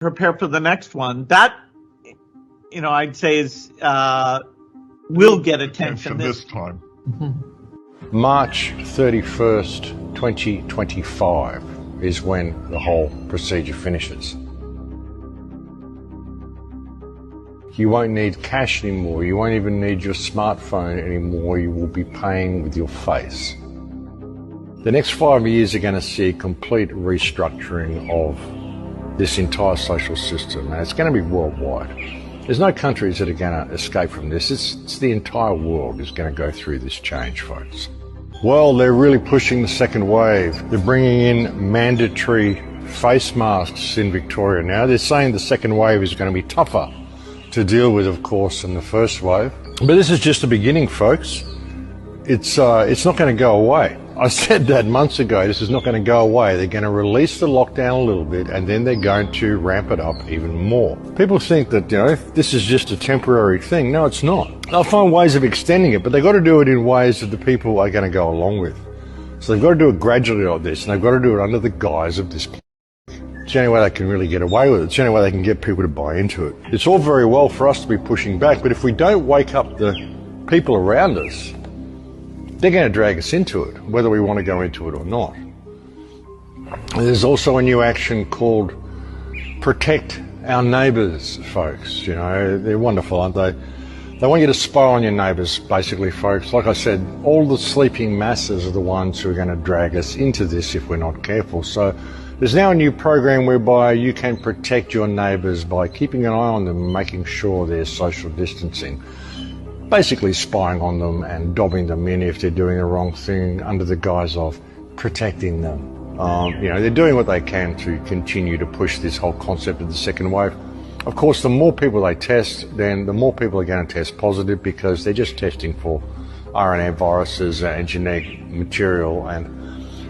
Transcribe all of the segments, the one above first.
prepare for the next one. That, I'd say is will get attention this time. March 31st, 2025 is when the whole procedure finishes. You won't need cash anymore. You won't even need your smartphone anymore. You will be paying with your face. The next 5 years are going to see a complete restructuring of this entire social system, and it's going to be worldwide. There's no countries that are going to escape from this. It's the entire world is going to go through this change, folks. Well, they're really pushing the second wave. They're bringing in mandatory face masks in Victoria now. They're saying the second wave is going to be tougher to deal with, of course, than the first wave. But this is just the beginning, folks. It's not going to go away. I said that months ago. This is not going to go away. They're going to release the lockdown a little bit, and then they're going to ramp it up even more. People think that, this is just a temporary thing. No, it's not. They'll find ways of extending it, but they've got to do it in ways that the people are going to go along with. So they've got to do it gradually like this, and they've got to do it under the guise of this. It's the only way they can really get away with it. It's the only way they can get people to buy into it. It's all very well for us to be pushing back, but if we don't wake up the people around us, they're going to drag us into it, whether we want to go into it or not. There's also a new action called Protect Our Neighbours, folks. They're wonderful, aren't they? They want you to spy on your neighbours, basically, folks. Like I said, all the sleeping masses are the ones who are going to drag us into this if we're not careful. So there's now a new program whereby you can protect your neighbours by keeping an eye on them and making sure they're social distancing. Basically spying on them and dobbing them in if they're doing the wrong thing under the guise of protecting them. They're doing what they can to continue to push this whole concept of the second wave. Of course, the more people they test, then the more people are going to test positive because they're just testing for RNA viruses and genetic material. And,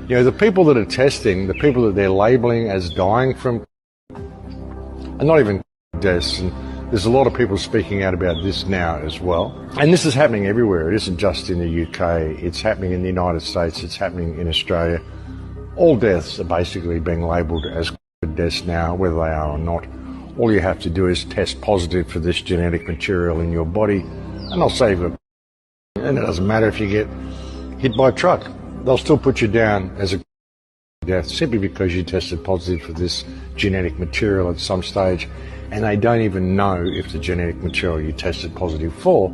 the people that are testing, the people that they're labeling as dying from are not even deaths. And there's a lot of people speaking out about this now as well. And this is happening everywhere. It isn't just in the UK. It's happening in the United States. It's happening in Australia. All deaths are basically being labelled as deaths now, whether they are or not. All you have to do is test positive for this genetic material in your body, and they'll save it. And it doesn't matter if you get hit by a truck. They'll still put you down as a death simply because you tested positive for this genetic material at some stage, and they don't even know if the genetic material you tested positive for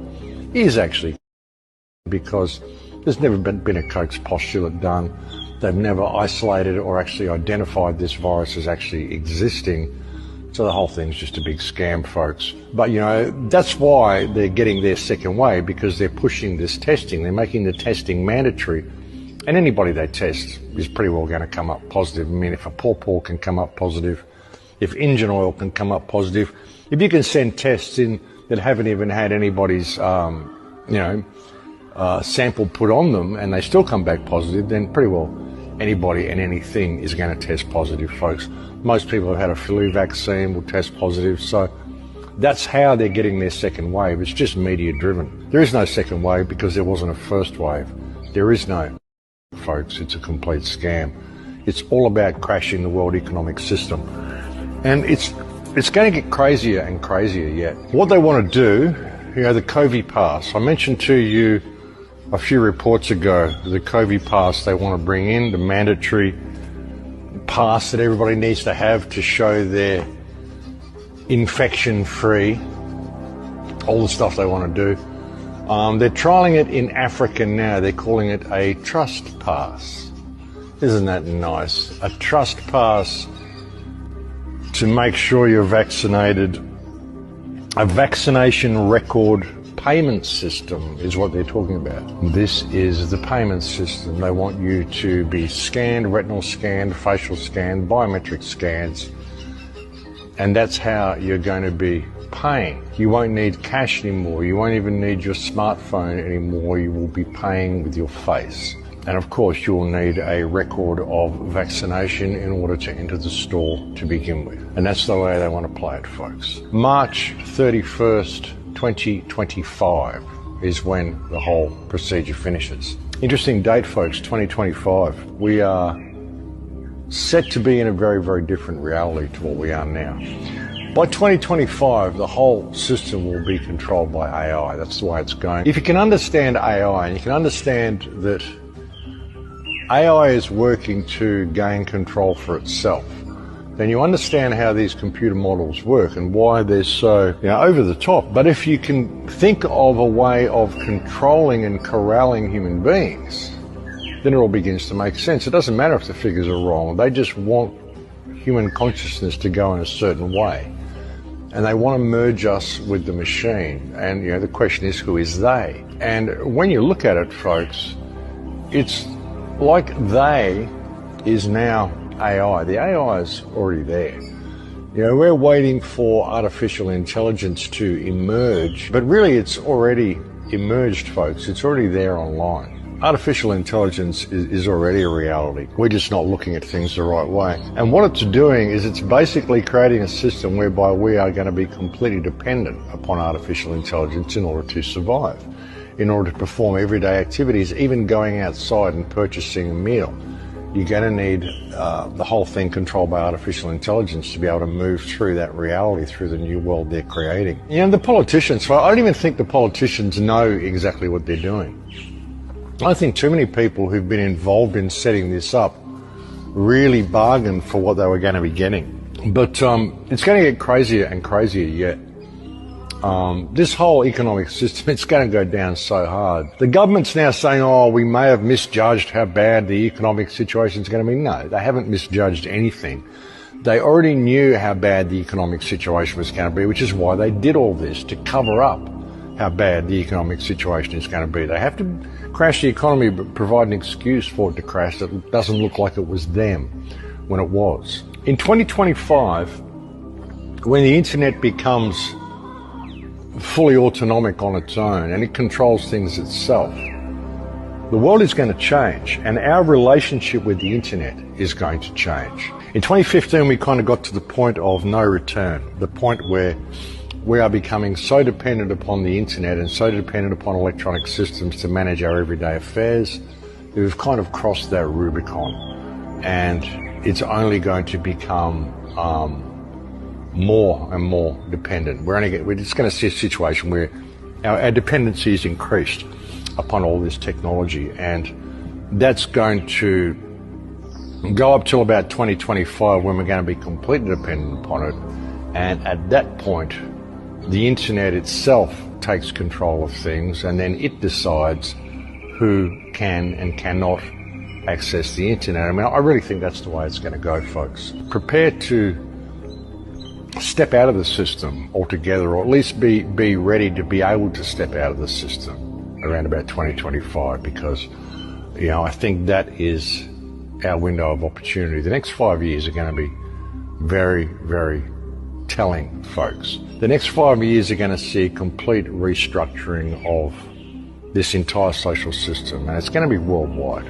is actually, because there's never been a Koch's postulate done. They've never isolated or actually identified this virus as actually existing. So the whole thing's just a big scam, folks. But, that's why they're getting their second wave, because they're pushing this testing. They're making the testing mandatory. And anybody they test is pretty well going to come up positive. I mean, if a pawpaw can come up positive, if engine oil can come up positive, if you can send tests in that haven't even had anybody's, sample put on them and they still come back positive, then pretty well anybody and anything is going to test positive, folks. Most people have had a flu vaccine will test positive, so that's how they're getting their second wave. It's just media driven. There is no second wave because there wasn't a first wave. There is no, folks. It's a complete scam. It's all about crashing the world economic system. And it's going to get crazier and crazier yet. What they want to do, the COVID pass. I mentioned to you a few reports ago, the COVID pass they want to bring in, the mandatory pass that everybody needs to have to show they're infection-free, all the stuff they want to do. They're trialling it in Africa now. They're calling it a trust pass. Isn't that nice? A trust pass to make sure you're vaccinated. A vaccination record payment system is what they're talking about. This is the payment system. They want you to be scanned, retinal scanned, facial scanned, biometric scans, and that's how you're going to be paying. You won't need cash anymore. You won't even need your smartphone anymore. You will be paying with your face. And of course, you'll need a record of vaccination in order to enter the store to begin with. And that's the way they want to play it, folks. March 31st, 2025 is when the whole procedure finishes. Interesting date, folks, 2025. We are set to be in a very, very different reality to what we are now. By 2025, the whole system will be controlled by AI. That's the way it's going. If you can understand AI, and you can understand that AI is working to gain control for itself, then you understand how these computer models work and why they're so, over the top. But if you can think of a way of controlling and corralling human beings, then it all begins to make sense. It doesn't matter if the figures are wrong. They just want human consciousness to go in a certain way. And they want to merge us with the machine. And, the question is, who is they? And when you look at it, folks, it's like they is now AI. The AI is already there. We're waiting for artificial intelligence to emerge, but really it's already emerged, folks. It's already there online. Artificial intelligence is already a reality. We're just not looking at things the right way. And what it's doing is it's basically creating a system whereby we are going to be completely dependent upon artificial intelligence in order to survive, in order to perform everyday activities, even going outside and purchasing a meal. You're going to need the whole thing controlled by artificial intelligence to be able to move through that reality, through the new world they're creating. The politicians, I don't even think the politicians know exactly what they're doing. I think too many people who've been involved in setting this up really bargained for what they were going to be getting. But it's going to get crazier and crazier yet. This whole economic system, it's going to go down so hard. The government's now saying, we may have misjudged how bad the economic situation is going to be. No, they haven't misjudged anything. They already knew how bad the economic situation was going to be, which is why they did all this, to cover up how bad the economic situation is going to be. They have to crash the economy, but provide an excuse for it to crash that doesn't look like it was them when it was. In 2025, when the internet becomes fully autonomic on its own and it controls things itself, the world is going to change, and our relationship with the internet is going to change. In 2015, we kind of got to the point of no return, the point where we are becoming so dependent upon the internet and so dependent upon electronic systems to manage our everyday affairs that we've kind of crossed that Rubicon, and it's only going to become more and more dependent. We're just going to see a situation where our dependency is increased upon all this technology, and that's going to go up till about 2025 when we're going to be completely dependent upon it. And at that point, the internet itself takes control of things, and then it decides who can and cannot access the internet. I mean, I really think that's the way it's going to go, folks. Prepare to step out of the system altogether, or at least be ready to be able to step out of the system around about 2025, because, I think that is our window of opportunity. The next 5 years are going to be very, very telling, folks. The next 5 years are going to see a complete restructuring of this entire social system, and it's going to be worldwide.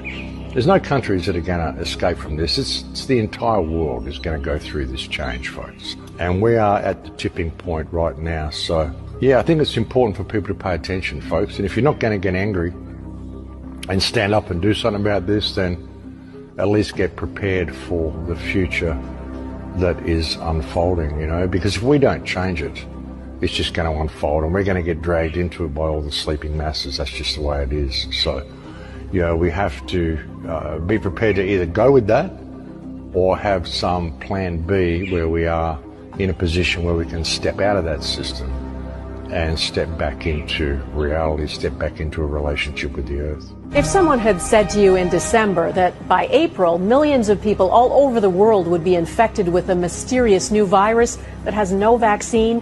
There's no countries that are going to escape from this. It's the entire world is going to go through this change, folks. And we are at the tipping point right now. So, I think it's important for people to pay attention, folks. And if you're not going to get angry and stand up and do something about this, then at least get prepared for the future that is unfolding, because if we don't change it, it's just going to unfold, and we're going to get dragged into it by all the sleeping masses. That's just the way it is. So, we have to be prepared to either go with that or have some plan B where we are in a position where we can step out of that system and step back into reality, step back into a relationship with the earth. If someone had said to you in December that by April, millions of people all over the world would be infected with a mysterious new virus that has no vaccine,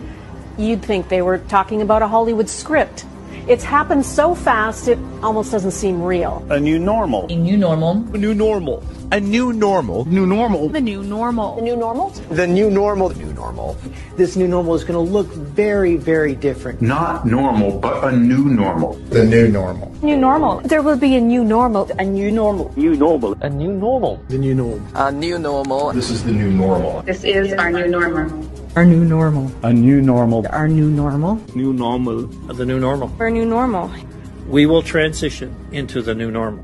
you'd think they were talking about a Hollywood script. It's happened so fast, it almost doesn't seem real. A new normal. A new normal. A new normal. A new normal. New normal. The new normal. The new normal? The new normal. The new normal. This new normal is going to look very, very different. Not normal, but a new normal. The new normal. New normal. There will be a new normal. A new normal. New normal. A new normal. The new normal. A new normal. This is the new normal. This is our new normal. Our new normal. A new normal. Our new normal. New normal. The new normal. Our new normal. We will transition into the new normal.